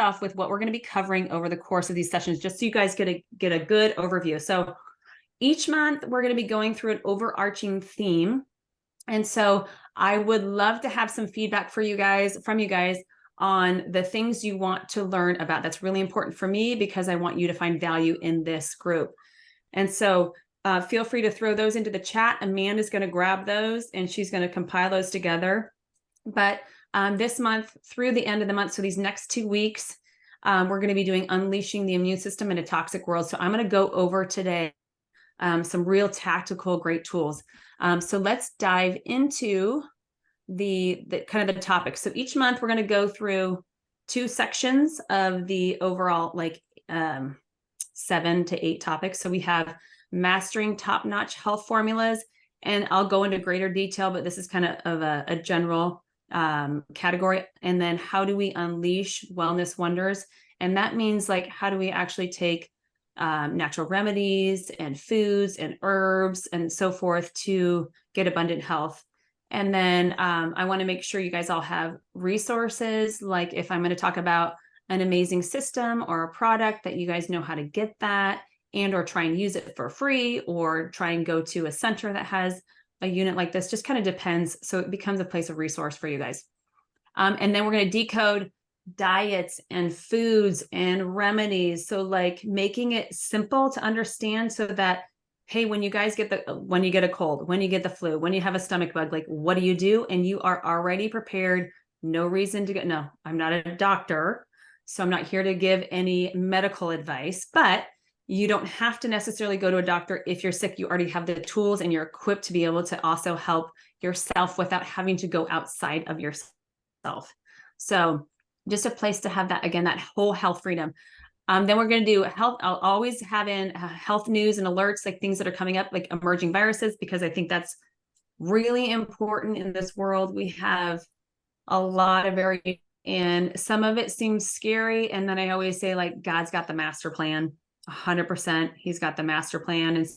off with what we're going to be covering over the course of these sessions, just so you guys get a good overview. So each month we're going to be going through an overarching theme. And so I would love to have some feedback from you guys on the things you want to learn about. That's really important for me because I want you to find value in this group. And so feel free to throw those into the chat. Amanda's going to grab those and she's going to compile those together. But this month through the end of the month, so these next 2 weeks, we're going to be doing Unleashing the Immune System in a Toxic World. So I'm going to go over today some real tactical, great tools. So let's dive into the kind of the topic. So each month we're going to go through 2 sections of the overall 7 to 8 topics. So we have mastering top-notch health formulas, and I'll go into greater detail, but this is kind of a general category. And then how do we unleash wellness wonders? And that means how do we actually take natural remedies and foods and herbs and so forth to get abundant health. And then I want to make sure you guys all have resources. Like if I'm going to talk about an amazing system or a product, that you guys know how to get that and or try and use it for free, or try and go to a center that has a unit like this. Just kind of depends. So it becomes a place of resource for you guys. And then we're going to decode diets and foods and remedies. So making it simple to understand so that, hey, when you guys when you get a cold, when you get the flu, when you have a stomach bug, what do you do? And you are already prepared. No reason to go. No, I'm not a doctor, so I'm not here to give any medical advice, but you don't have to necessarily go to a doctor if you're sick. You already have the tools and you're equipped to be able to also help yourself without having to go outside of yourself. So just a place to have that, again, that whole health freedom. Then we're going to do health. I'll always have in health news and alerts, things that are coming up, like emerging viruses, because I think that's really important in this world. We have a lot of variation, and some of it seems scary. And then I always say, God's got the master plan, 100%. He's got the master plan. And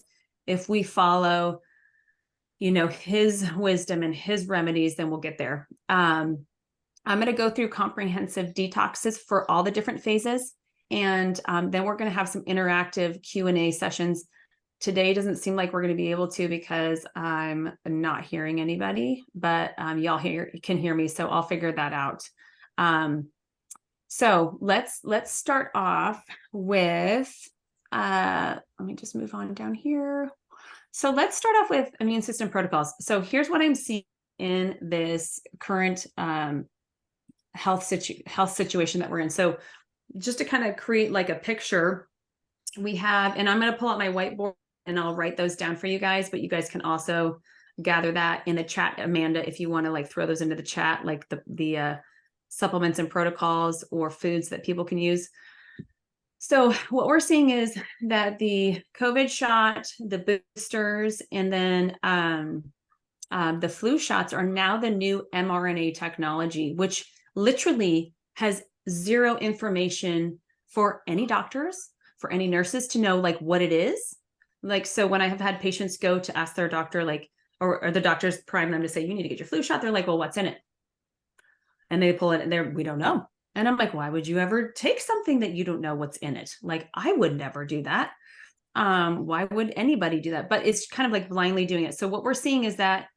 if we follow, his wisdom and his remedies, then we'll get there. I'm going to go through comprehensive detoxes for all the different phases. And then we're going to have some interactive Q&A sessions. Today doesn't seem like we're going to be able to because I'm not hearing anybody, but y'all can hear me, so I'll figure that out. So let's start off with, let me just move on down here. So let's start off with immune system protocols. So here's what I'm seeing in this current health situation that we're in. So just to kind of create a picture, we have, and I'm going to pull out my whiteboard and I'll write those down for you guys, but you guys can also gather that in the chat, Amanda, if you want to throw those into the chat, the supplements and protocols or foods that people can use. So what we're seeing is that the COVID shot, the boosters, and then the flu shots are now the new mRNA technology, which literally has zero information for any doctors, for any nurses to know what it is. So when I have had patients go to ask their doctor, or the doctors prime them to say, you need to get your flu shot. They're like, well, what's in it? And they pull it and we don't know. And I'm like, why would you ever take something that you don't know what's in it? I would never do that. Why would anybody do that? But it's kind of blindly doing it. So what we're seeing is that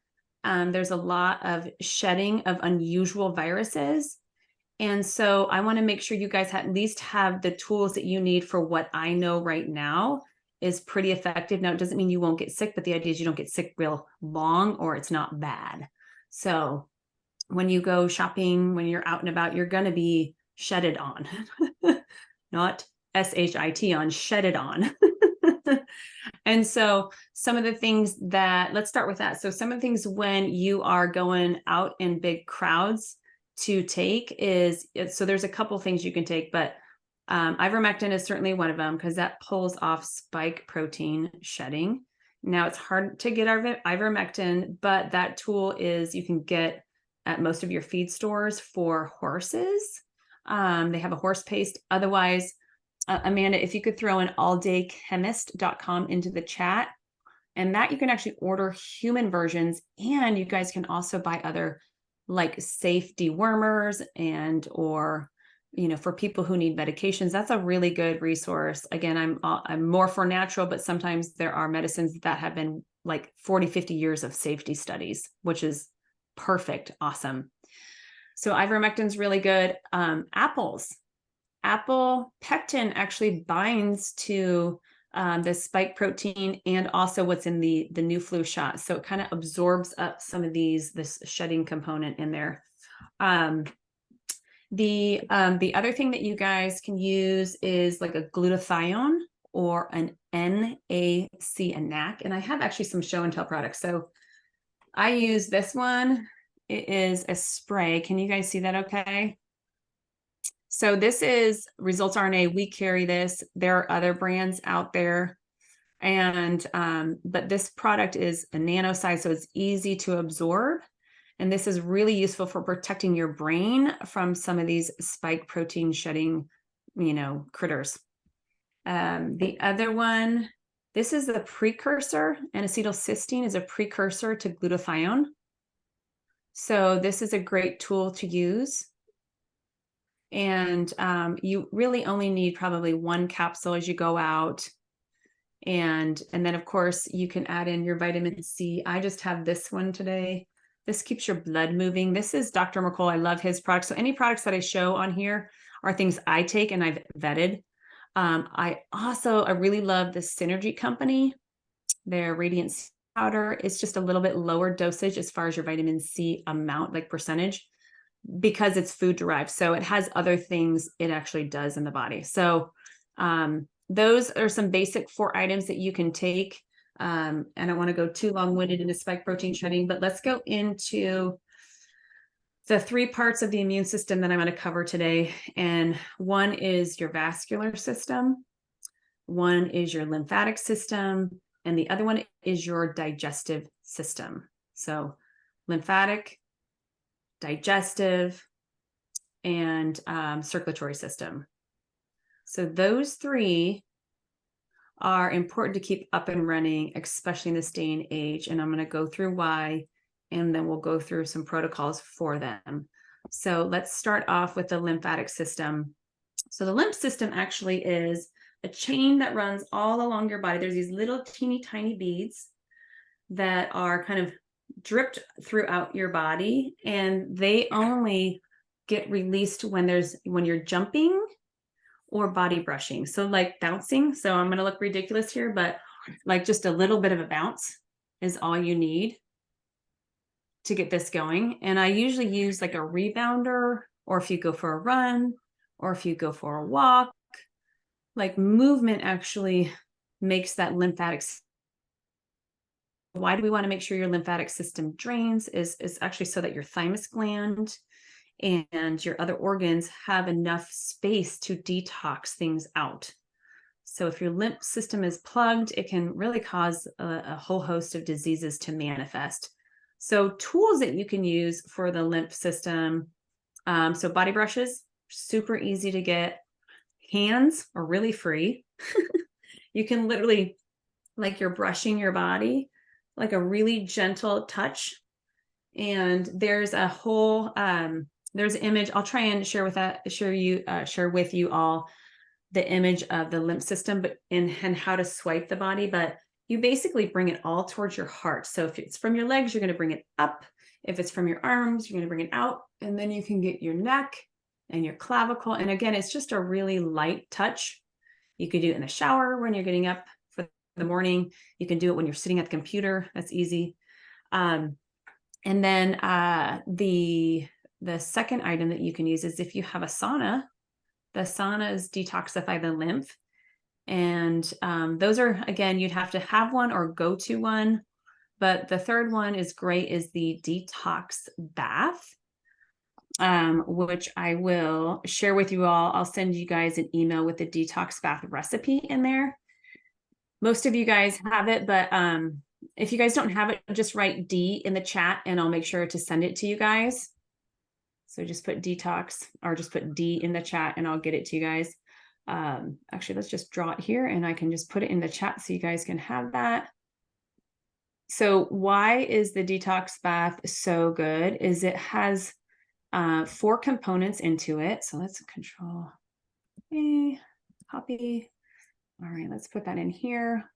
there's a lot of shedding of unusual viruses. And so I want to make sure you guys at least have the tools that you need for what I know right now is pretty effective. Now, it doesn't mean you won't get sick, but the idea is you don't get sick real long or it's not bad. So when you go shopping, when you're out and about, you're going to be shedded on, not SHIT on, shedded on. And so some of the things let's start with that. So some of the things when you are going out in big crowds to take is, so there's a couple things you can take, but ivermectin is certainly one of them because that pulls off spike protein shedding. Now it's hard to get ivermectin, but that tool you can get at most of your feed stores for horses. They have a horse paste. Otherwise, Amanda, if you could throw in alldaychemist.com into the chat, and that you can actually order human versions, and you guys can also buy other safe dewormers or for people who need medications, that's a really good resource. Again, I'm more for natural, but sometimes there are medicines that have been like 40, 50 years of safety studies, which is perfect. Awesome. So ivermectin is really good. Apple pectin actually binds to the spike protein and also what's in the new flu shot. So it kind of absorbs up some of this shedding component in there. The other thing that you guys can use is like a glutathione or an NAC, a NAC. And I have actually some show and tell products. So I use this one. It is a spray. Can you guys see that okay? So this is Results RNA. We carry this. There are other brands out there. And but this product is a nano size, so it's easy to absorb. And this is really useful for protecting your brain from some of these spike protein shedding, critters. The other one, this is the precursor, and acetylcysteine is a precursor to glutathione. So this is a great tool to use. And you really only need probably one capsule as you go out. And then, of course, you can add in your vitamin C. I just have this one today. This keeps your blood moving. This is Dr. McCall. I love his products. So any products that I show on here are things I take and I've vetted. I really love the Synergy company. Their Radiant powder is just a little bit lower dosage as far as your vitamin C amount, like percentage, because it's food derived. So it has other things it actually does in the body. So those are some basic 4 items that you can take. And I don't want to go too long-winded into spike protein shedding, but let's go into the 3 parts of the immune system that I'm going to cover today. And one is your vascular system, one is your lymphatic system, and the other one is your digestive system. So lymphatic, digestive, and circulatory system. So those 3 are important to keep up and running, especially in this day and age. And I'm going to go through why, and then we'll go through some protocols for them. So let's start off with the lymphatic system. So the lymph system actually is a chain that runs all along your body. There's these little teeny tiny beads that are kind of dripped throughout your body, and they only get released when you're jumping or body brushing. So like bouncing. So I'm going to look ridiculous here, but like just a little bit of a bounce is all you need to get this going. And I usually use like a rebounder, or if you go for a run, or if you go for a walk, like movement actually makes that lymphatic. Why do we want to make sure your lymphatic system drains is actually so that your thymus gland and your other organs have enough space to detox things out. So if your lymph system is plugged, it can really cause a whole host of diseases to manifest. So tools that you can use for the lymph system. So body brushes, super easy to get. Hands are really free. You can literally, like you're brushing your body, like a really gentle touch. And there's a whole, there's an image. I'll try and share with you all the image of the lymph system, and how to swipe the body. But you basically bring it all towards your heart. So if it's from your legs, you're going to bring it up. If it's from your arms, you're going to bring it out, and then you can get your neck and your clavicle. And again, it's just a really light touch. You can do it in the shower when you're getting up for the morning. You can do it when you're sitting at the computer. That's easy. And then the second item that you can use is if you have a sauna. The saunas detoxify the lymph. And those are, again, you'd have to have one or go to one. But the third one is great, is the detox bath, which I will share with you all. I'll send you guys an email with the detox bath recipe in there. Most of you guys have it, but if you guys don't have it, just write D in the chat and I'll make sure to send it to you guys. So just put detox, or just put D in the chat and I'll get it to you guys. Actually, let's just draw it here and I can just put it in the chat so you guys can have that. So why is the detox bath so good? Is it has 4 components into it. So let's control A, copy. All right, let's put that in here.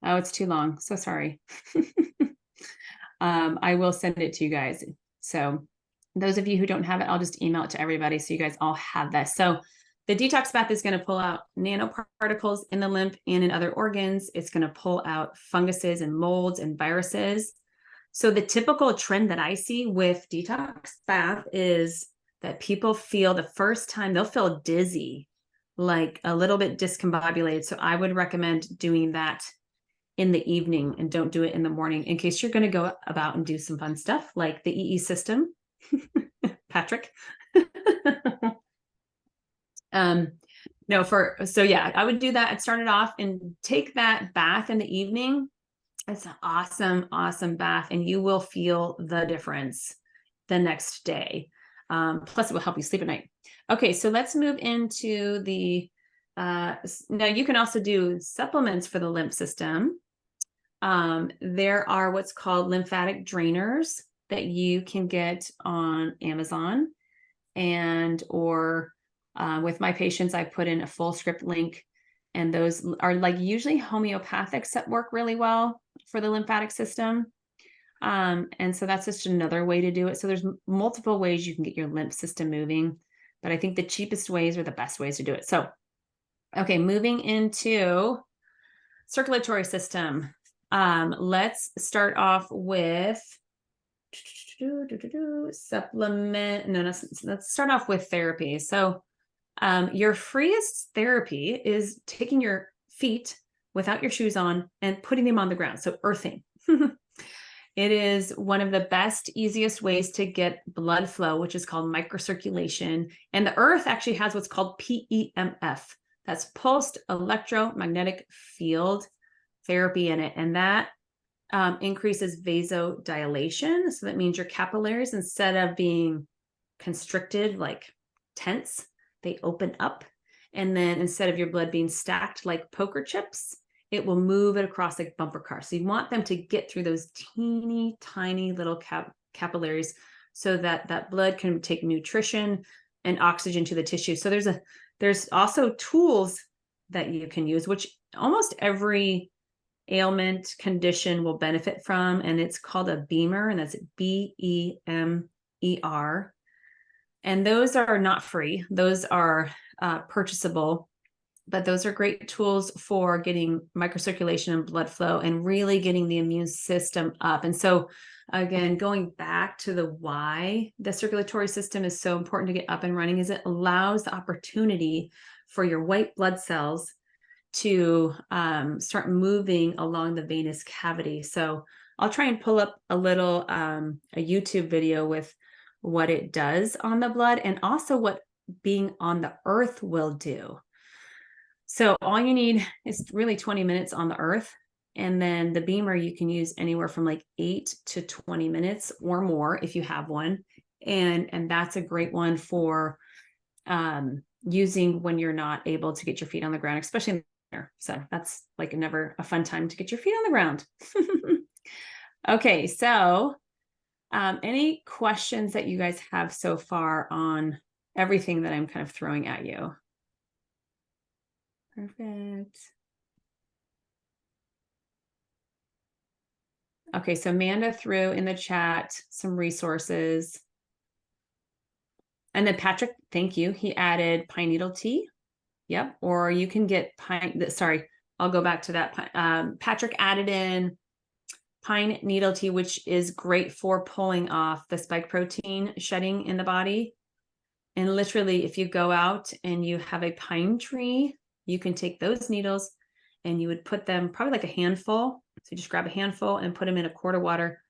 Oh, it's too long. So sorry. I will send it to you guys. So those of you who don't have it, I'll just email it to everybody so you guys all have this. So the detox bath is going to pull out nanoparticles in the lymph and in other organs. It's going to pull out funguses and molds and viruses. So the typical trend that I see with detox bath is that people feel the first time they'll feel dizzy, like a little bit discombobulated. So I would recommend doing that in the evening and don't do it in the morning in case you're going to go about and do some fun stuff like the EE system. Patrick. No, so yeah, I would do that. I'd start it off and take that bath in the evening. It's an awesome, awesome bath, and you will feel the difference the next day. Plus, it will help you sleep at night. Okay, so let's move into the, now you can also do supplements for the lymph system. There are what's called lymphatic drainers that you can get on Amazon, and or with my patients, I put in a full script link, and those are like usually homeopathics that work really well for the lymphatic system. And so that's just another way to do it. So there's multiple ways you can get your lymph system moving, but I think the cheapest ways are the best ways to do it. So, okay, moving into circulatory system. Let's start off with supplement. No, let's start off with therapy. So your freest therapy is taking your feet without your shoes on and putting them on the ground. So earthing. It is one of the best, easiest ways to get blood flow, which is called microcirculation. And the earth actually has what's called PEMF. That's pulsed electromagnetic field therapy in it. And that increases vasodilation. So that means your capillaries, instead of being constricted, like tense, they open up. And then instead of your blood being stacked like poker chips, it will move it across like bumper cars. So you want them to get through those teeny tiny little capillaries so that that blood can take nutrition and oxygen to the tissue. So there's also tools that you can use, which almost every ailment condition will benefit from. And it's called a BEMER, and that's BEMER. And those are not free. Those are purchasable, but those are great tools for getting microcirculation and blood flow and really getting the immune system up. And so again, going back to the why the circulatory system is so important to get up and running is it allows the opportunity for your white blood cells to start moving along the venous cavity. So I'll try and pull up a little a YouTube video with what it does on the blood and also what being on the earth will do. So all you need is really 20 minutes on the earth. And then the BEMER you can use anywhere from like 8 to 20 minutes or more if you have one. And that's a great one for using when you're not able to get your feet on the ground, especially in the winter. So that's like never a fun time to get your feet on the ground. Okay, so any questions that you guys have so far on everything that I'm kind of throwing at you? Perfect. Okay, so Amanda threw in the chat some resources. And then Patrick, thank you. He added pine needle tea. Yep. Or you can get sorry, I'll go back to that. Patrick added in pine needle tea, which is great for pulling off the spike protein shedding in the body. And literally, if you go out and you have a pine tree, you can take those needles and you would put them probably like a handful. So you just grab a handful and put them in a quart of water,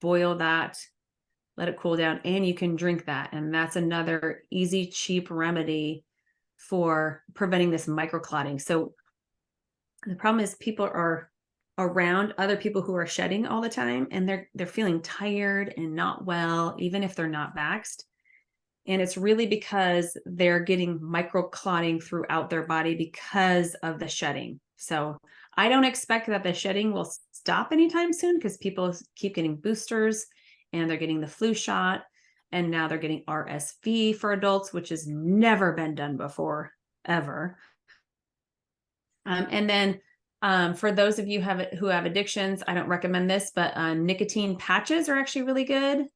boil that, let it cool down, and you can drink that. And that's another easy, cheap remedy for preventing this microclotting. So the problem is people are around other people who are shedding all the time, and they're feeling tired and not well, even if they're not vaxxed. And it's really because they're getting microclotting throughout their body because of the shedding. So I don't expect that the shedding will stop anytime soon because people keep getting boosters and they're getting the flu shot. And now they're getting RSV for adults, which has never been done before, ever. And then for those of you who have addictions, I don't recommend this, but nicotine patches are actually really good.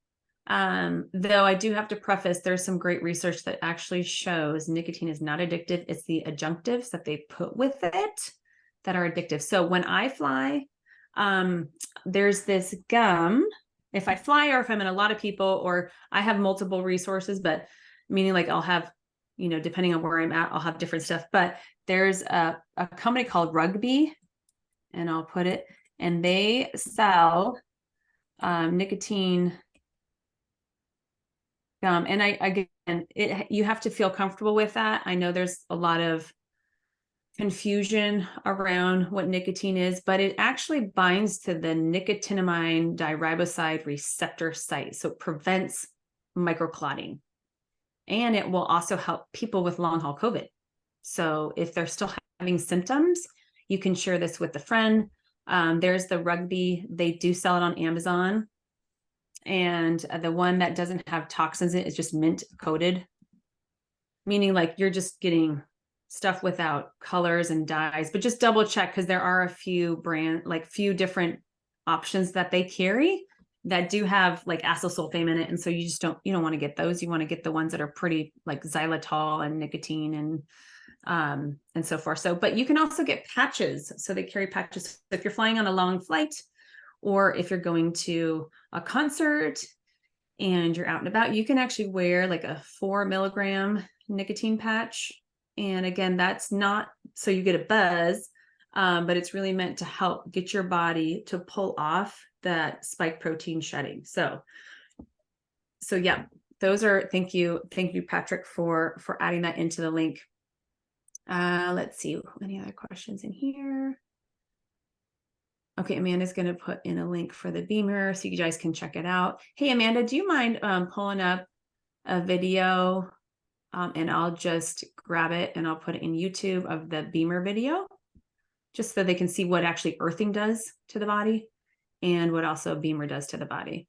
Though I do have to preface, there's some great research that actually shows nicotine is not addictive. It's the adjunctives that they put with it that are addictive. So when I fly, there's this gum. If I fly or if I'm in a lot of people, or I have multiple resources, but meaning like I'll have, depending on where I'm at, I'll have different stuff. But there's a company called Rugby, and I'll put it, and they sell nicotine gum. And you have to feel comfortable with that. I know there's a lot of confusion around what nicotine is, but it actually binds to the nicotinamide diriboside receptor site. So it prevents microclotting. And it will also help people with long haul COVID. So if they're still having symptoms, you can share this with a friend. There's the Rugby. They do sell it on Amazon. And the one that doesn't have toxins in it is just mint coated, meaning like you're just getting stuff without colors and dyes, but just double check, because there are a few few different options that they carry that do have like acyl sulfame in it. And so you don't want to get those. You want to get the ones that are pretty, like xylitol and nicotine and so forth. So, but you can also get patches. So they carry patches. So if you're flying on a long flight, or if you're going to a concert and you're out and about, you can actually wear like a 4 milligram nicotine patch. And again, that's not so you get a buzz, but it's really meant to help get your body to pull off that spike protein shedding. So yeah, those are, thank you, Patrick, for adding that into the link. Let's see, any other questions in here? Okay, Amanda's going to put in a link for the Beamer so you guys can check it out. Hey, Amanda, do you mind pulling up a video and I'll just grab it and I'll put it in YouTube of the Beamer video, just so they can see what actually earthing does to the body and what also Beamer does to the body.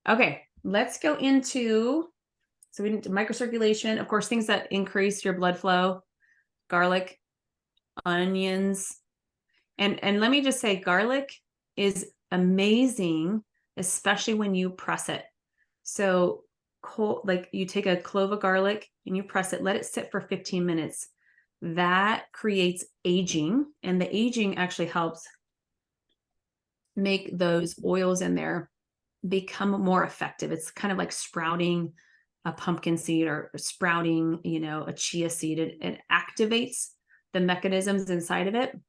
Okay, let's go into, so we did microcirculation, of course, things that increase your blood flow, garlic, onions. And let me just say, garlic is amazing, especially when you press it. So like you take a clove of garlic and you press it, let it sit for 15 minutes. That creates aging, and the aging actually helps make those oils in there become more effective. It's kind of like sprouting a pumpkin seed or sprouting, a chia seed. It activates the mechanisms inside of it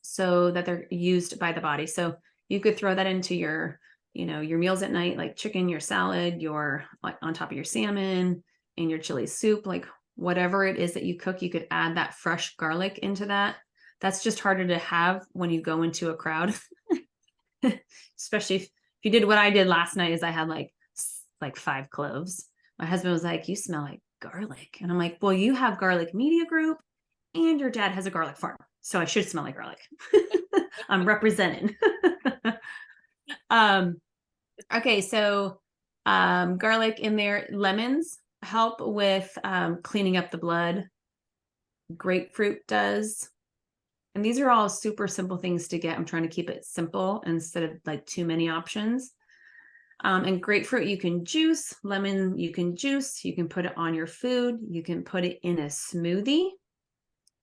so that they're used by the body. So you could throw that into your meals at night, like chicken, your salad, your like on top of your salmon, and your chili soup, like whatever it is that you cook, you could add that fresh garlic into that. That's just harder to have when you go into a crowd, especially if you did what I did last night. Is I had like 5 cloves. My husband was like, "You smell like garlic," and I'm like, "Well, you have Garlic Media Group, and your dad has a garlic farm, so I should smell like garlic." I'm representing. Okay, so garlic in there. Lemons help with cleaning up the blood. Grapefruit does. And these are all super simple things to get. I'm trying to keep it simple instead of like too many options. And grapefruit you can juice. Lemon you can juice. You can put it on your food. You can put it in a smoothie.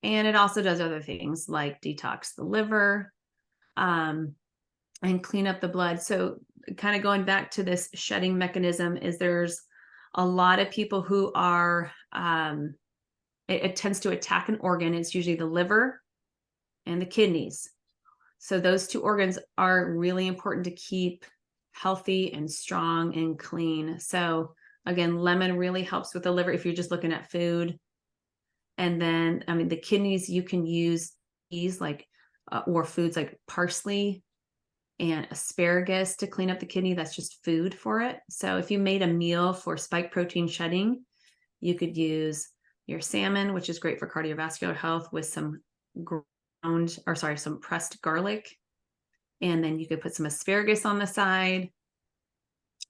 And it also does other things like detox the liver and clean up the blood. So kind of going back to this shedding mechanism, is there's a lot of people who are, it tends to attack an organ. It's usually the liver and the kidneys. So those 2 organs are really important to keep healthy and strong and clean. So again, lemon really helps with the liver if you're just looking at food. And then, the kidneys, you can use these or foods like parsley and asparagus to clean up the kidney. That's just food for it. So if you made a meal for spike protein shedding, you could use your salmon, which is great for cardiovascular health, with some some pressed garlic. And then you could put some asparagus on the side.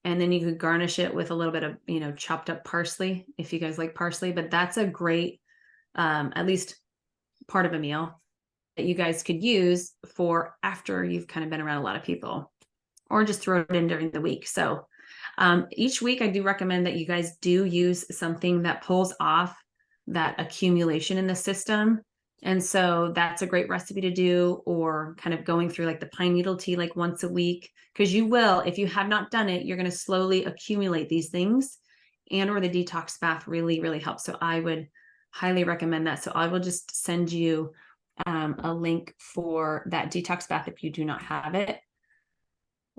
And then you could garnish it with a little bit of, you know, chopped up parsley if you guys like parsley, but that's a great, at least part of a meal that you guys could use for after you've kind of been around a lot of people, or just throw it in during the week. So each week I do recommend that you guys do use something that pulls off that accumulation in the system. And so that's a great recipe to do, or kind of going through like the pine needle tea like once a week, because you will, if you have not done it, you're going to slowly accumulate these things, and or the detox bath really, really helps. So I would highly recommend that. So I will just send you a link for that detox bath if you do not have it.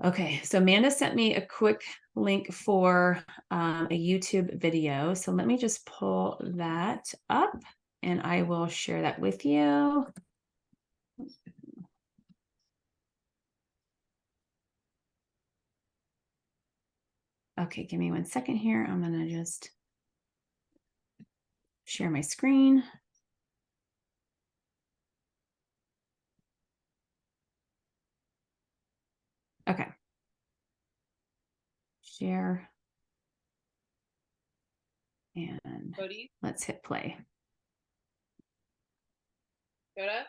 Okay, so Amanda sent me a quick link for a YouTube video. So let me just pull that up and I will share that with you. Okay, give me 1 second here. I'm going to just share my screen. Okay. Share. And let's hit play. Yoda?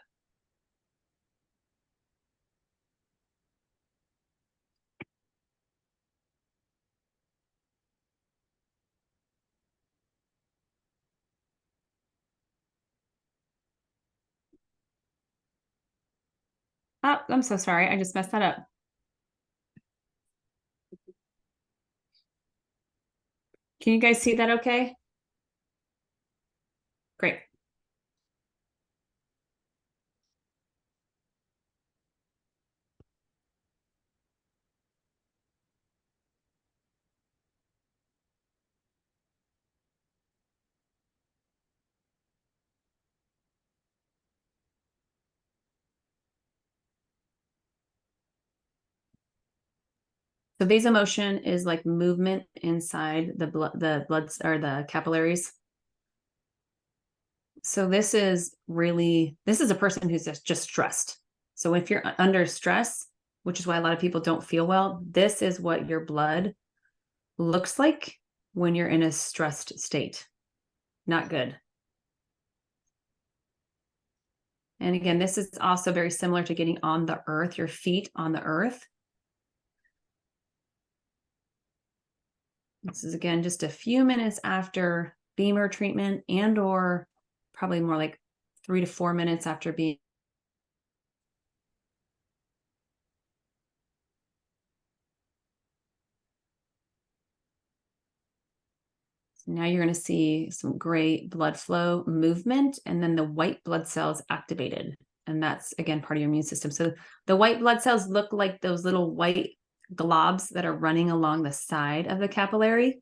Oh, I'm so sorry. I just messed that up. Can you guys see that okay? Great. So vasomotion is like movement inside the blood or the capillaries. So this is a person who's just stressed. So if you're under stress, which is why a lot of people don't feel well, this is what your blood looks like when you're in a stressed state. Not good. And again, this is also very similar to getting on the earth, your feet on the earth. This is again just a few minutes after Beamer treatment, and or probably more like 3 to 4 minutes after being. So now you're going to see some great blood flow movement, and then the white blood cells activated. And that's again part of your immune system. So the white blood cells look like those little white globs that are running along the side of the capillary.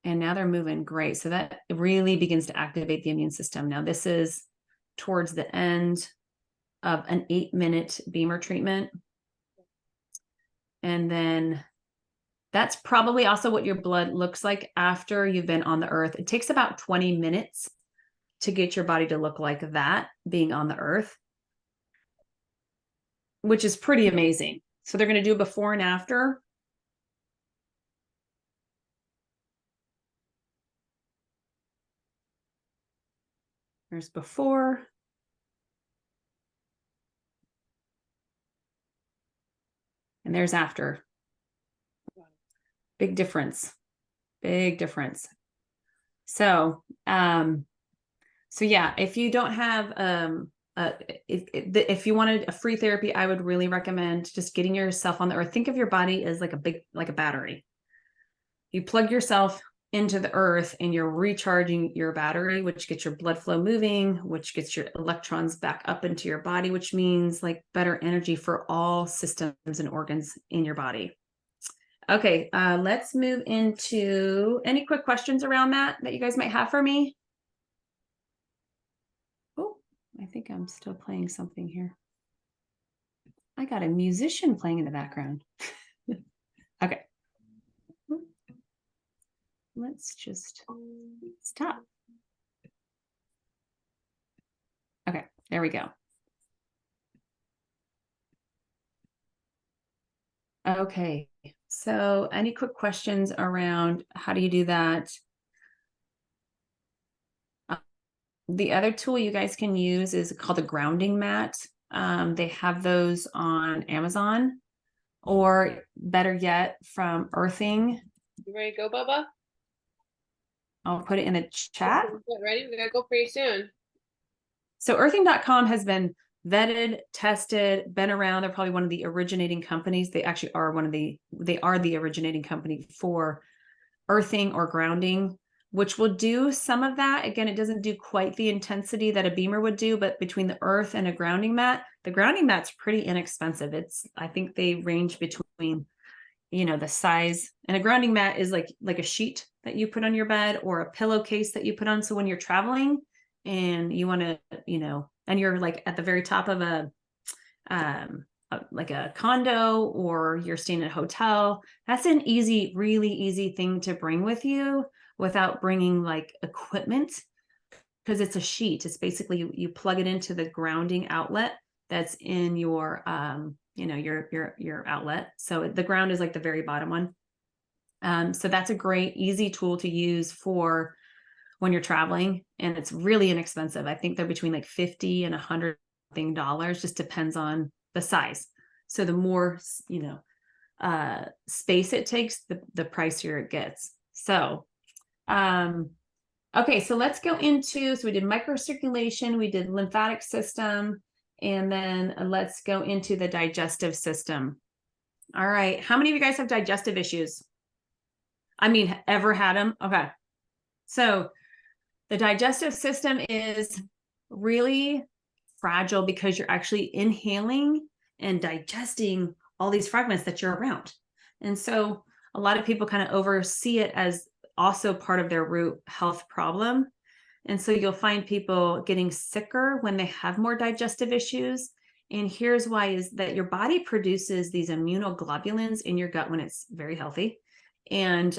And now they're moving great. So that really begins to activate the immune system. Now this is towards the end of an 8-minute Beamer treatment. And then that's probably also what your blood looks like after you've been on the earth. It takes about 20 minutes to get your body to look like that being on the earth, which is pretty amazing. So they're going to do before and after. There's before. And there's after. Big difference. Big difference. So, so yeah, if you don't have, if you wanted a free therapy, I would really recommend just getting yourself on the earth. Think of your body as like a battery. You plug yourself into the earth and you're recharging your battery, which gets your blood flow moving, which gets your electrons back up into your body, which means like better energy for all systems and organs in your body. Okay, let's move into any quick questions around that you guys might have for me. Oh, I think I'm still playing something here. I got a musician playing in the background. Okay. Let's just stop. Okay, there we go. Okay. So any quick questions around how do you do that? The other tool you guys can use is called a grounding mat. They have those on Amazon, or better yet, from Earthing. You ready to go, Bubba? I'll put it in the chat. Get ready. We gotta go pretty soon. So earthing.com has been vetted, tested, been around. They're probably one of the originating companies. They actually are they are the originating company for earthing or grounding, which will do some of that. Again, it doesn't do quite the intensity that a beamer would do, but between the earth and a grounding mat, the grounding mat's pretty inexpensive. I think they range between, the size, and a grounding mat is like a sheet that you put on your bed or a pillowcase that you put on. So when you're traveling and you want to, and you're like at the very top of like a condo, or you're staying in a hotel, that's an really easy thing to bring with you without bringing like equipment, because it's a sheet. It's basically you plug it into the grounding outlet that's in your your outlet. So the ground is like the very bottom one. So that's a great easy tool to use for when you're traveling, and it's really inexpensive. I think they're between like $50 and $100, just depends on the size. So the more space it takes, the pricier it gets. So okay, so let's go into, so we did microcirculation, we did lymphatic system, and then let's go into the digestive system. All right, how many of you guys have digestive issues? I mean, ever had them? Okay, so the digestive system is really fragile because you're actually inhaling and digesting all these fragments that you're around. And so a lot of people kind of oversee it as also part of their root health problem. And so you'll find people getting sicker when they have more digestive issues. And here's why, is that your body produces these immunoglobulins in your gut when it's very healthy. And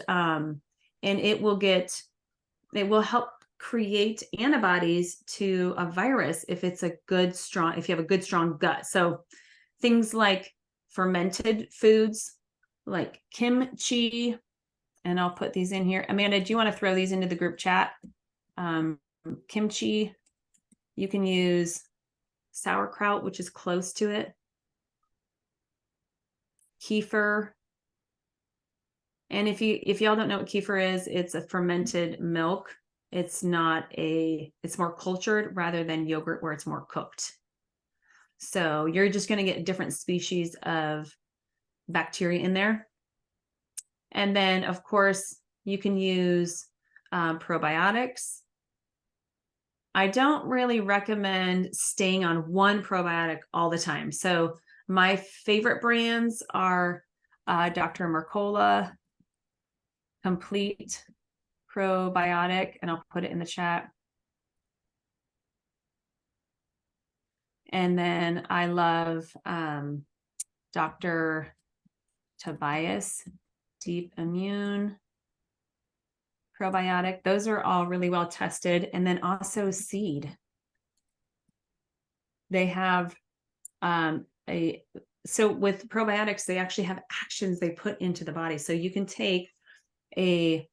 it will help create antibodies to a virus if it's if you have a good, strong gut. So things like fermented foods like kimchi, and I'll put these in here. Amanda, do you want to throw these into the group chat? Kimchi, you can use sauerkraut, which is close to it. Kefir. And if y'all don't know what kefir is, it's a fermented milk. It's more cultured rather than yogurt where it's more cooked. So you're just going to get different species of bacteria in there. And then, of course, you can use probiotics. I don't really recommend staying on one probiotic all the time. So my favorite brands are Dr. Mercola Complete Probiotic, and I'll put it in the chat. And then I love Dr. Tobias Deep Immune Probiotic. Those are all really well tested. And then also Seed. They have so with probiotics, they actually have actions they put into the body. So you can take a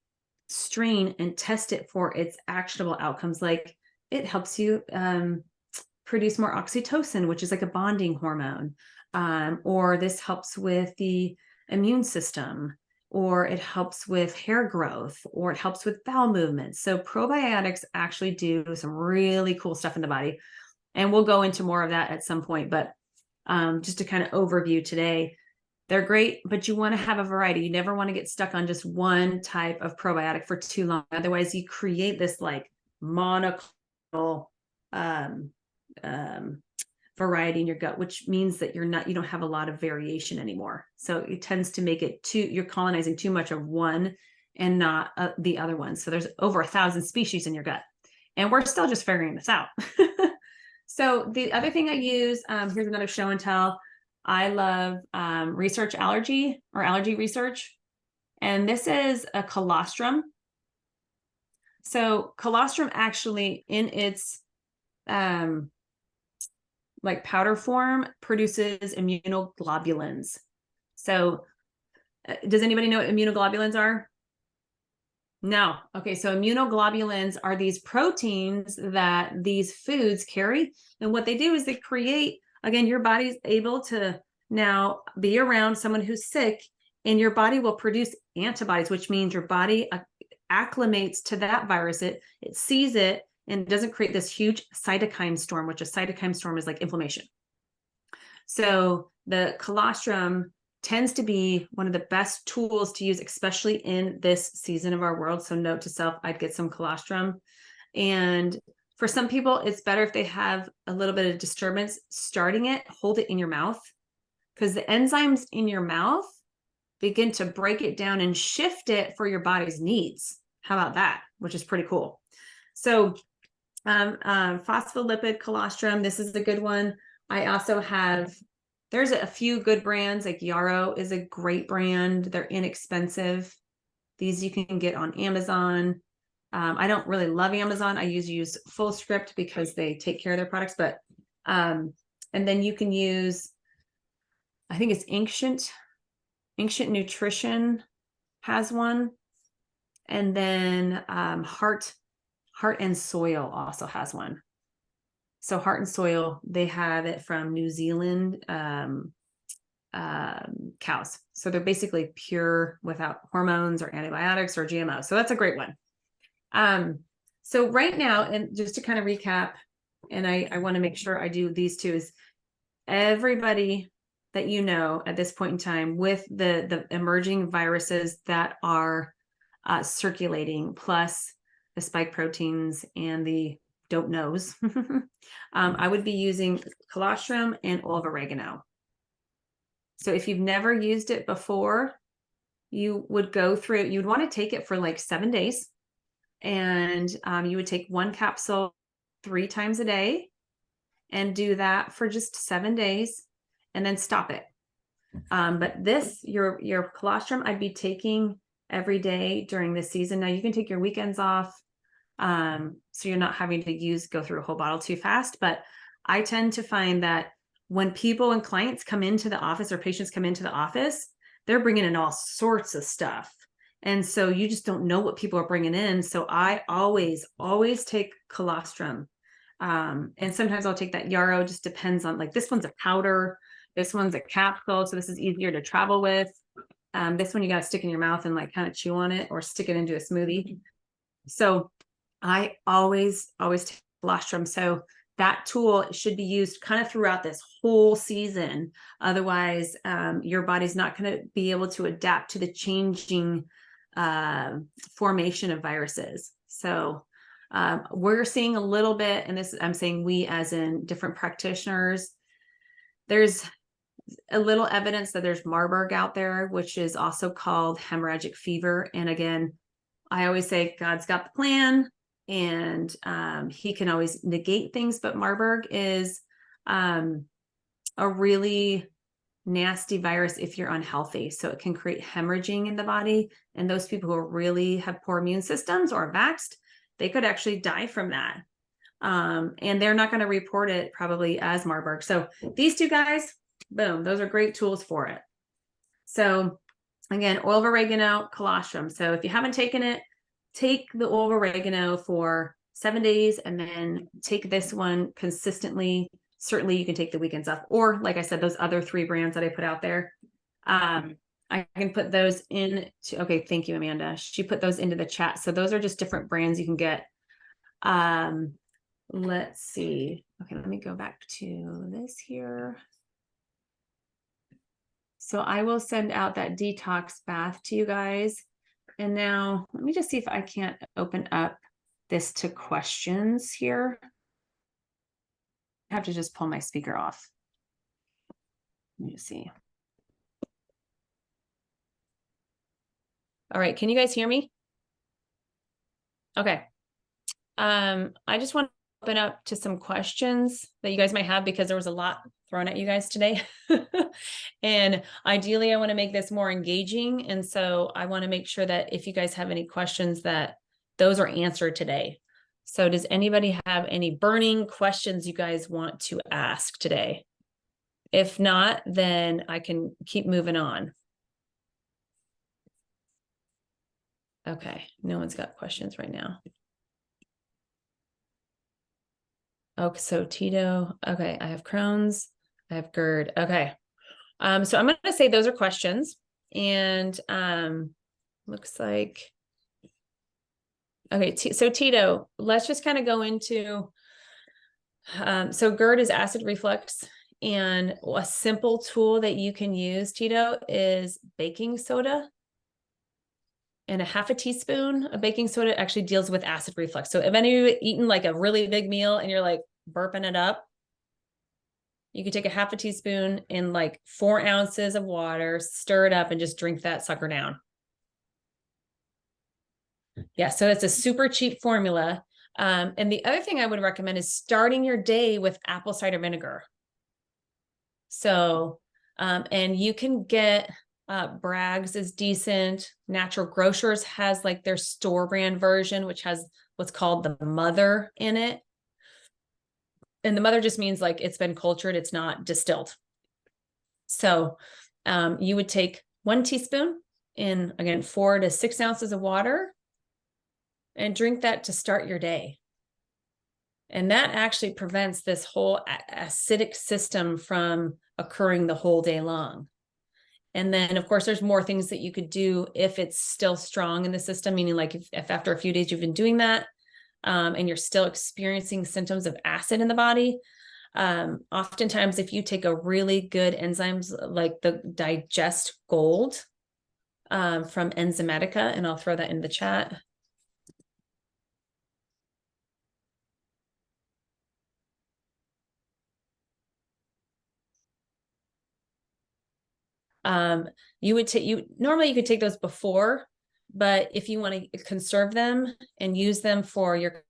strain and test it for its actionable outcomes. Like it helps you produce more oxytocin, which is like a bonding hormone. Or this helps with the immune system, or it helps with hair growth, or it helps with bowel movements. So probiotics actually do some really cool stuff in the body. And we'll go into more of that at some point. But just to kind of overview today, they're great, but you want to have a variety. You never want to get stuck on just one type of probiotic for too long. Otherwise, you create this like monoclonal variety in your gut, which means that you don't have a lot of variation anymore. So it tends to make it you're colonizing too much of one and not the other one. So there's over 1,000 species in your gut, and we're still just figuring this out. So the other thing I use, here's another show and tell. I love research allergy or allergy research. And this is a colostrum. So colostrum actually in its like powder form produces immunoglobulins. So does anybody know what immunoglobulins are? No. Okay, so immunoglobulins are these proteins that these foods carry. And what they do is they create, again, your body's able to now be around someone who's sick, and your body will produce antibodies, which means your body acclimates to that virus. It sees it and doesn't create this huge cytokine storm, which a cytokine storm is like inflammation. So the colostrum tends to be one of the best tools to use, especially in this season of our world. So note to self, I'd get some colostrum. And for some people, it's better if they have a little bit of disturbance starting it, hold it in your mouth, because the enzymes in your mouth begin to break it down and shift it for your body's needs. How about that? Which is pretty cool. So phospholipid colostrum, this is a good one. I also have, there's a few good brands, like Yarrow is a great brand. They're inexpensive. These you can get on Amazon. I don't really love Amazon. I use Fullscript because they take care of their products, but and then you can use, I think it's Ancient Nutrition has one. And then Heart and Soil also has one. So Heart and Soil, they have it from New Zealand cows. So they're basically pure without hormones or antibiotics or GMO. So that's a great one. So right now, and just to kind of recap, and I want to make sure I do these two, is everybody that you know at this point in time with the emerging viruses that are circulating, plus the spike proteins and the don't knows, I would be using colostrum and oil of oregano. So if you've never used it before, you would go through it. You'd want to take it for like 7 days. And you would take 1 capsule 3 times a day and do that for just 7 days and then stop it. But this, your colostrum, I'd be taking every day during the season. Now you can take your weekends off. So you're not having to go through a whole bottle too fast. But I tend to find that when people and clients come into the office or patients come into the office, they're bringing in all sorts of stuff. And so you just don't know what people are bringing in. So I always take colostrum. And sometimes I'll take that Yarrow, just depends on, like, this one's a powder, this one's a capsule. So this is easier to travel with. This one you got to stick in your mouth and like kind of chew on it or stick it into a smoothie. So I always take colostrum. So that tool should be used kind of throughout this whole season. Otherwise, your body's not going to be able to adapt to the changing formation of viruses. So we're seeing a little bit, and this I'm saying we as in different practitioners, there's a little evidence that there's Marburg out there, which is also called hemorrhagic fever. And again, I always say God's got the plan, and he can always negate things, but Marburg is a really nasty virus if you're unhealthy. So it can create hemorrhaging in the body, and those people who really have poor immune systems or vaxxed, they could actually die from that. And they're not going to report it probably as Marburg. So these two guys, boom, those are great tools for it. So again, oil of oregano, colostrum. So if you haven't taken it, take the oil of oregano for 7 days and then take this one consistently. Certainly you can take the weekends off, or like I said, those other 3 brands that I put out there. I can put those in to, okay, thank you, Amanda. She put those into the chat. So those are just different brands you can get. Let's see. Okay, let me go back to this here. So I will send out that detox bath to you guys. And now let me just see if I can't open up this to questions here. I have to just pull my speaker off. Let me see. All right, can you guys hear me? Okay. I just want to open up to some questions that you guys might have, because there was a lot thrown at you guys today. And ideally, I want to make this more engaging. And so I want to make sure that if you guys have any questions, that those are answered today. So does anybody have any burning questions you guys want to ask today? If not, then I can keep moving on. Okay, no one's got questions right now. Okay, so Tito. Okay, I have Crohn's. I have GERD. Okay. So I'm going to say those are questions. And looks like, okay, so Tito, let's just kind of go into, so GERD is acid reflux. And a simple tool that you can use, Tito, is baking soda. And a half a teaspoon of baking soda actually deals with acid reflux. So if any of you eaten like a really big meal and you're like burping it up, you could take a half a teaspoon in like 4 ounces of water, stir it up, and just drink that sucker down. Yeah, so it's a super cheap formula. And the other thing I would recommend is starting your day with apple cider vinegar. So, and you can get Bragg's is decent. Natural Grocers has like their store brand version, which has what's called the mother in it. And the mother just means like it's been cultured, it's not distilled. So you would take 1 teaspoon in, again, 4 to 6 ounces of water and drink that to start your day. And that actually prevents this whole acidic system from occurring the whole day long. And then, of course, there's more things that you could do if it's still strong in the system, meaning like if after a few days you've been doing that and you're still experiencing symptoms of acid in the body. Oftentimes, if you take a really good enzymes like the Digest Gold from Enzymatica, and I'll throw that in the chat. You would take normally you could take those before, but if you want to conserve them and use them for your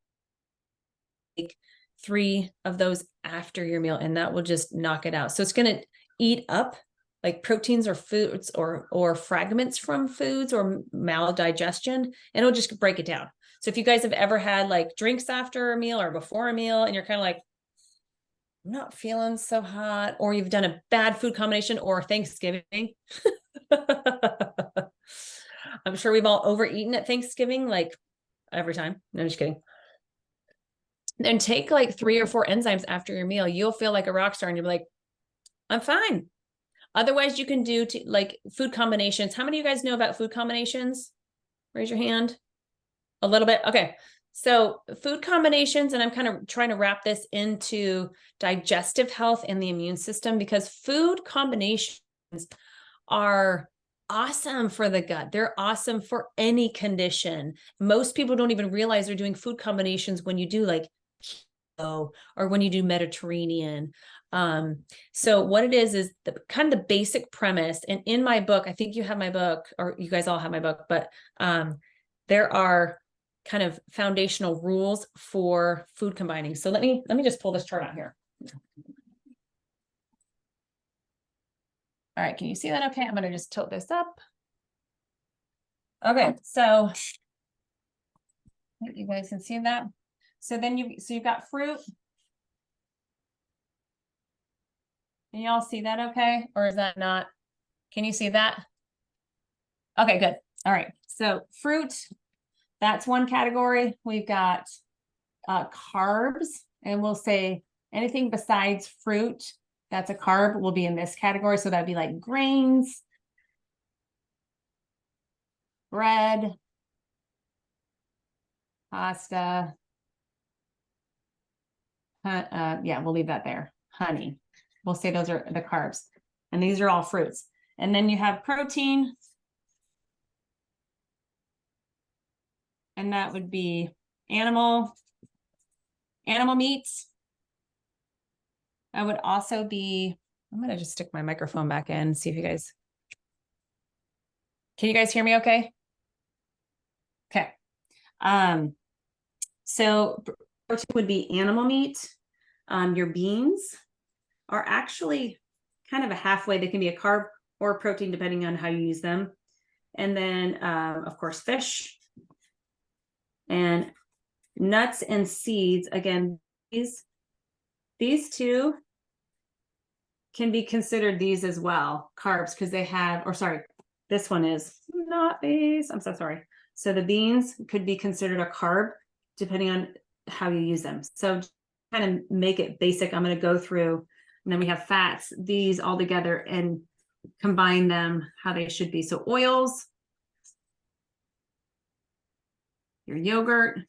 3 of those after your meal, and that will just knock it out. So it's going to eat up like proteins or foods or fragments from foods or maldigestion, and it'll just break it down. So if you guys have ever had like drinks after a meal or before a meal, and you're kind of like, I'm not feeling so hot, or you've done a bad food combination or Thanksgiving. I'm sure we've all overeaten at Thanksgiving, like every time. No, I'm just kidding. And take like 3 or 4 enzymes after your meal. You'll feel like a rock star and you'll be like, I'm fine. Otherwise, you can do like food combinations. How many of you guys know about food combinations? Raise your hand. A little bit. Okay. So food combinations, and I'm kind of trying to wrap this into digestive health and the immune system, because food combinations are awesome for the gut. They're awesome for any condition. Most people don't even realize they're doing food combinations when you do like keto or when you do Mediterranean. So what it is the kind of the basic premise. And in my book, I think you have my book, or you guys all have my book, but there are kind of foundational rules for food combining. So let me just pull this chart out here. All right, can you see that okay? I'm going to just tilt this up. Okay, so I think you guys can see that. So then you've got fruit. Can you all see that okay? Or is that not? Can you see that? Okay, good. All right. So fruit, that's one category. We've got carbs, and we'll say anything besides fruit that's a carb will be in this category. So that'd be like grains, bread, pasta. Yeah, we'll leave that there. Honey. We'll say those are the carbs. And these are all fruits. And then you have protein. And that would be animal meats. That would also be, I'm going to just stick my microphone back in and see if you guys, can you guys hear me okay? Okay. So protein would be animal meat. Your beans are actually kind of a halfway. They can be a carb or a protein depending on how you use them. And then, of course, fish and nuts and seeds. Again, these two can be considered these as well, carbs, because they have, or sorry, this one is not these. I'm so sorry. So the beans could be considered a carb depending on how you use them. So kind of make it basic. I'm going to go through, and then we have fats, these all together, and combine them how they should be. So oils, your yogurt.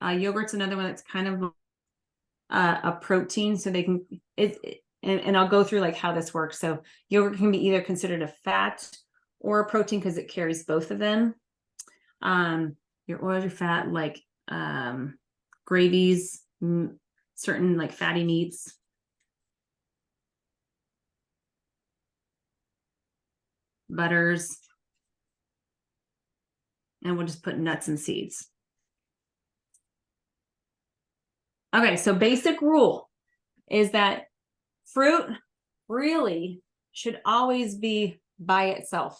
Yogurt's another one that's kind of a protein, so they can and I'll go through like how this works. So yogurt can be either considered a fat or a protein because it carries both of them. Your oil, your fat, like gravies, certain like fatty meats. Butters. And we'll just put nuts and seeds. Okay, so basic rule is that fruit really should always be by itself.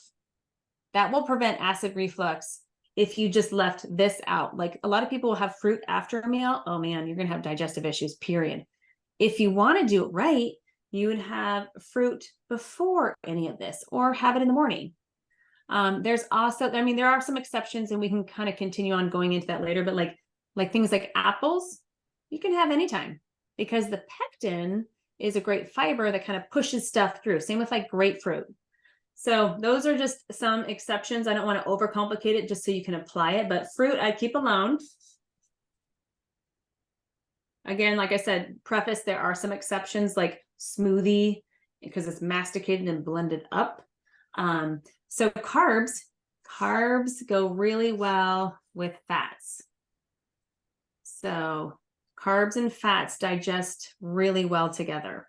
That will prevent acid reflux if you just left this out. Like a lot of people will have fruit after a meal. Oh man, you're going to have digestive issues, period. If you want to do it right, you would have fruit before any of this or have it in the morning. There's also, I mean, there are some exceptions and we can kind of continue on going into that later, but like things like apples, you can have anytime because the pectin is a great fiber that kind of pushes stuff through. Same with like grapefruit. So those are just some exceptions. I don't want to overcomplicate it just so you can apply it, but fruit I keep alone. Again, like I said, preface, there are some exceptions like smoothie because it's masticated and blended up. So carbs go really well with fats. So carbs and fats digest really well together.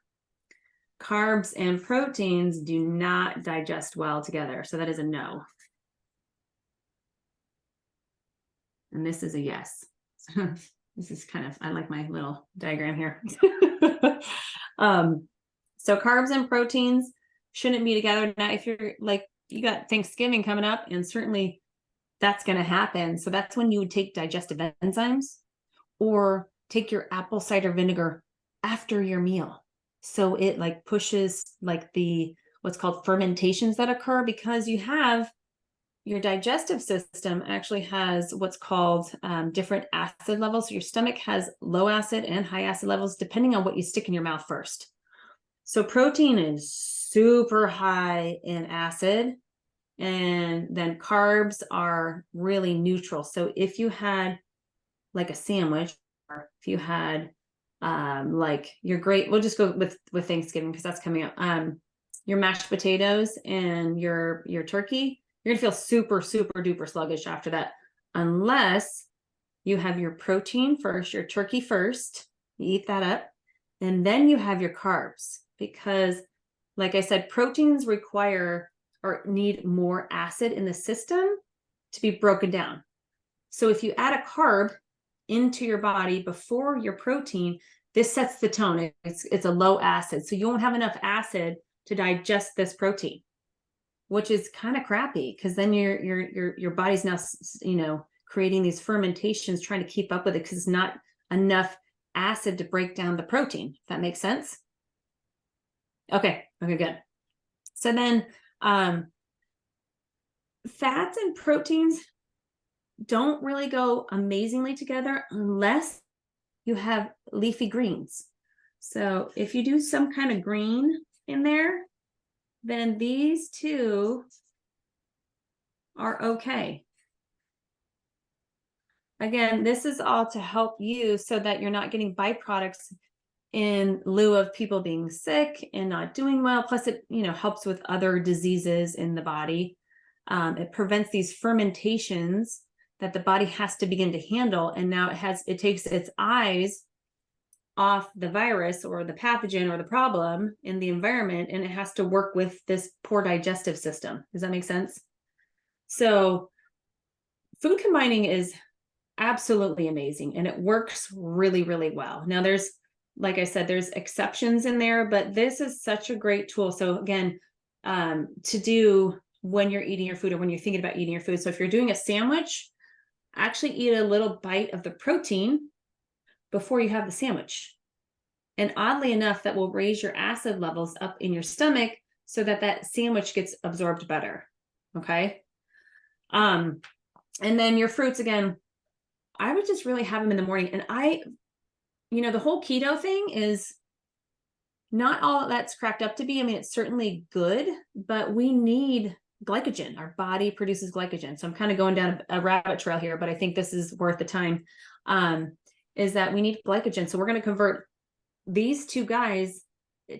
Carbs and proteins do not digest well together. So that is a no. And this is a yes. This is kind of, I like my little diagram here. So carbs and proteins shouldn't be together. Now, if you're like, you got Thanksgiving coming up, and certainly that's going to happen. So that's when you would take digestive enzymes or take your apple cider vinegar after your meal. So it like pushes like the what's called fermentations that occur because you have your digestive system actually has what's called different acid levels. So your stomach has low acid and high acid levels depending on what you stick in your mouth first. So protein is super high in acid, and then carbs are really neutral. So if you had like a sandwich, or if you had like your we'll just go with Thanksgiving because that's coming up. Your mashed potatoes and your turkey, you're gonna feel super, super duper sluggish after that, unless you have your protein first, your turkey first, you eat that up, and then you have your carbs. Because like I said, proteins require or need more acid in the system to be broken down. So if you add a carb into your body before your protein, this sets the tone. It's a low acid. So you won't have enough acid to digest this protein, which is kind of crappy because then your body's now, you know, creating these fermentations, trying to keep up with it because it's not enough acid to break down the protein. If that makes sense. Okay, good. So then fats and proteins don't really go amazingly together unless you have leafy greens. So if you do some kind of green in there, then these two are okay. Again, this is all to help you so that you're not getting byproducts in lieu of people being sick and not doing well. Plus it, you know, helps with other diseases in the body. It prevents these fermentations that the body has to begin to handle. And now it takes its eyes off the virus or the pathogen or the problem in the environment, and it has to work with this poor digestive system. Does that make sense? So food combining is absolutely amazing and it works really, really well. Now there's, like I said, there's exceptions in there, but this is such a great tool. So again, to do when you're eating your food or when you're thinking about eating your food. So if you're doing a sandwich, actually eat a little bite of the protein before you have the sandwich. And oddly enough, that will raise your acid levels up in your stomach so that that sandwich gets absorbed better. Okay. And then your fruits, again, I would just really have them in the morning. And the whole keto thing is not all that's cracked up to be. I mean, it's certainly good, but we need glycogen. Our body produces glycogen. So I'm kind of going down a rabbit trail here, but I think this is worth the time. Is that we need glycogen. So we're going to convert these two guys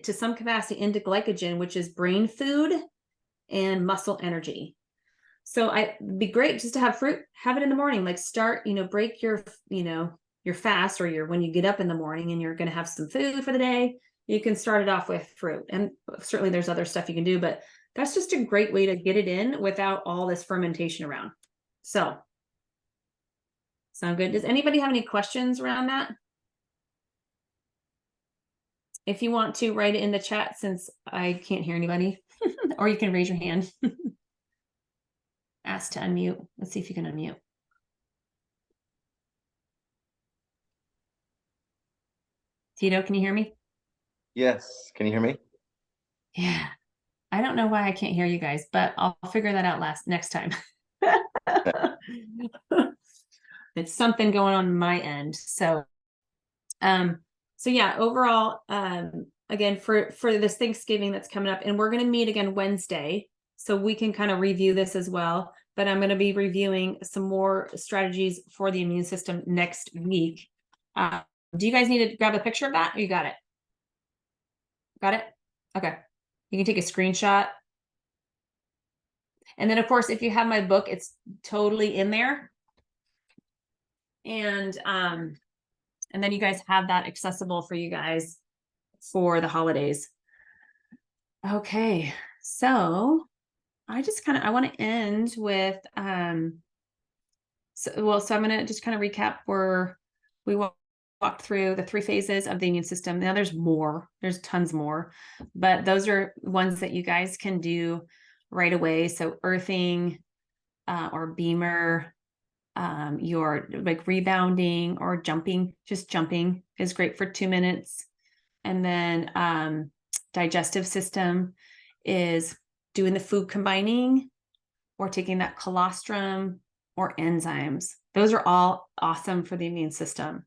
to some capacity into glycogen, which is brain food and muscle energy. So it'd be great just to have fruit, have it in the morning, like start, break your fast, or when you get up in the morning and you're going to have some food for the day, you can start it off with fruit. And certainly there's other stuff you can do, but that's just a great way to get it in without all this fermentation around. So sound good? Does anybody have any questions around that? If you want to, write it in the chat since I can't hear anybody, or you can raise your hand. Ask to unmute. Let's see if you can unmute. Tito, can you hear me? Yes. Can you hear me? Yeah. I don't know why I can't hear you guys, but I'll figure that out next time. It's something going on my end. So yeah, overall, again, for this Thanksgiving that's coming up, and we're going to meet again Wednesday, so we can kind of review this as well. But I'm going to be reviewing some more strategies for the immune system next week. Do you guys need to grab a picture of that? Or you got it? Got it? Okay. You can take a screenshot. And then, of course, if you have my book, it's totally in there. And then you guys have that accessible for you guys for the holidays. Okay. So I want to end with, so I'm going to just kind of recap where we walked through the 3 phases of the immune system. Now there's tons more, but those are ones that you guys can do right away. So earthing, or beamer, your like rebounding or jumping, just jumping is great for 2 minutes. And then, digestive system is doing the food combining or taking that colostrum or enzymes. Those are all awesome for the immune system.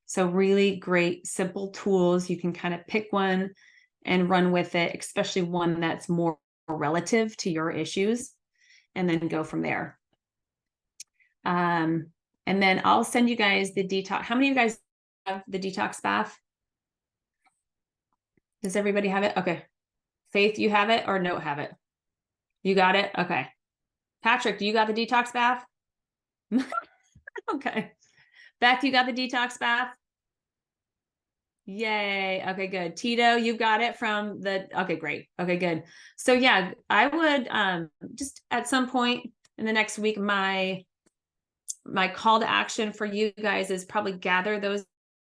So really great, simple tools. You can kind of pick one and run with it, especially one that's more relative to your issues, and then go from there. And then I'll send you guys the detox. How many of you guys have the detox bath? Does everybody have it? Okay. Faith, you have it, or don't have it? You got it? Okay. Patrick, do you got the detox bath? Okay. Beth, you got the detox bath? Yay. Okay, good. Tito, you got it from okay, great. Okay, good. So yeah, I would just at some point in the next week, my call to action for you guys is probably gather those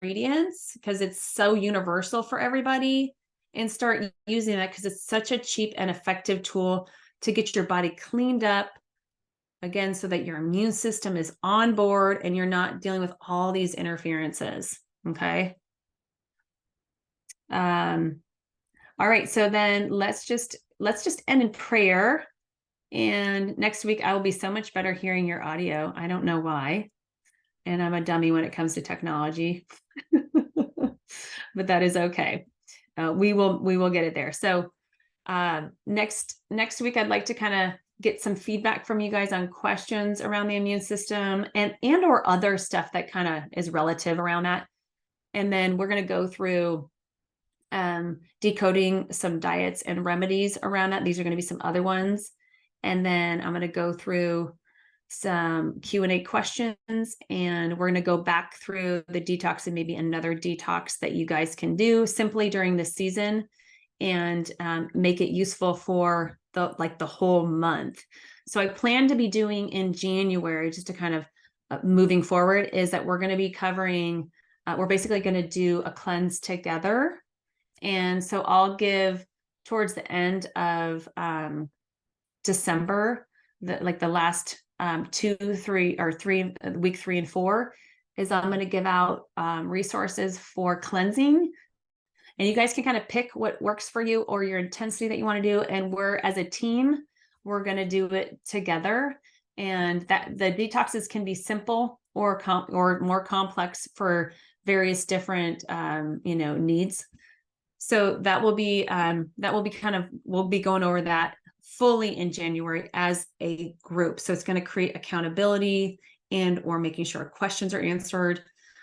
ingredients, because it's so universal for everybody, and start using that, because it's such a cheap and effective tool to get your body cleaned up, again, so that your immune system is on board and you're not dealing with all these interferences. Okay. All right. So then let's just end in prayer. And next week I will be so much better hearing your audio. I don't know why. And I'm a dummy when it comes to technology, but that is okay. We will get it there. So next week, I'd like to kind of get some feedback from you guys on questions around the immune system and or other stuff that kind of is relative around that. And then we're going to go through decoding some diets and remedies around that. These are going to be some other ones. And then I'm going to go through some Q&A questions, and we're going to go back through the detox and maybe another detox that you guys can do simply during the season, and make it useful for the whole month. So I plan to be doing in January, just to kind of moving forward, is that we're going to be covering, we're basically going to do a cleanse together. And so I'll give towards the end of December, the last 2, 3, or 3, week 3 and 4, is I'm going to give out resources for cleansing And you guys can kind of pick what works for you or your intensity that you want to do. And we're, as a team, we're going to do it together. And that the detoxes can be simple or more complex for various different needs. So that will be we'll be going over that fully in January as a group. So it's going to create accountability and or making sure questions are answered.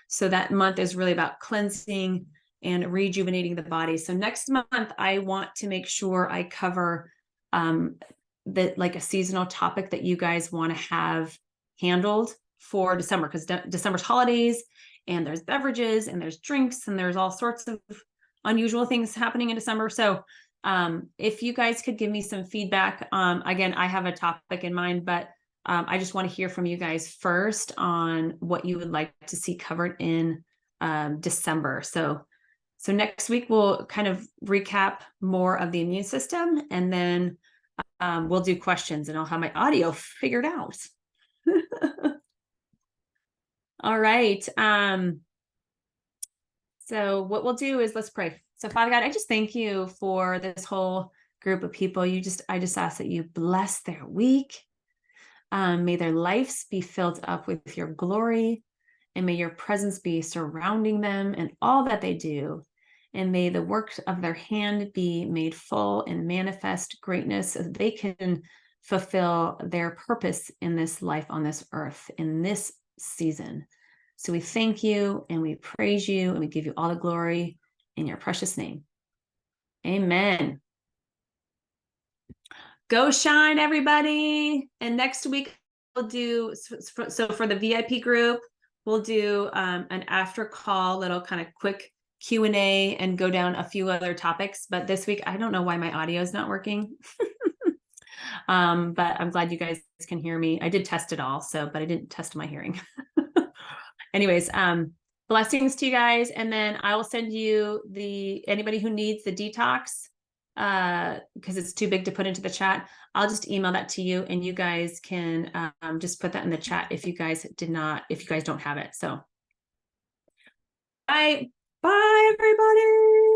So that month is really about cleansing and rejuvenating the body. So next month, I want to make sure I cover like a seasonal topic that you guys want to have handled for December, because December's holidays and there's beverages and there's drinks and there's all sorts of unusual things happening in December. So if you guys could give me some feedback, again, I have a topic in mind, but I just want to hear from you guys first on what you would like to see covered in December. So next week we'll kind of recap more of the immune system, and then we'll do questions, and I'll have my audio figured out. All right. So what we'll do is let's pray. So Father God, I just thank you for this whole group of people. I just ask that you bless their week. May their lives be filled up with your glory, and may your presence be surrounding them and all that they do. And may the work of their hand be made full and manifest greatness so that they can fulfill their purpose in this life on this earth, in this season. So we thank you and we praise you and we give you all the glory in your precious name. Amen. Go shine, everybody. And next week we'll do, so for the VIP group, we'll do an after call, little kind of quick Q&A and go down a few other topics. But this week, I don't know why my audio is not working. But I'm glad you guys can hear me. I did test it all, but I didn't test my hearing. Anyways, blessings to you guys. And then I will send you anybody who needs the detox, because it's too big to put into the chat. I'll just email that to you, and you guys can just put that in the chat if you guys don't have it. So bye everybody.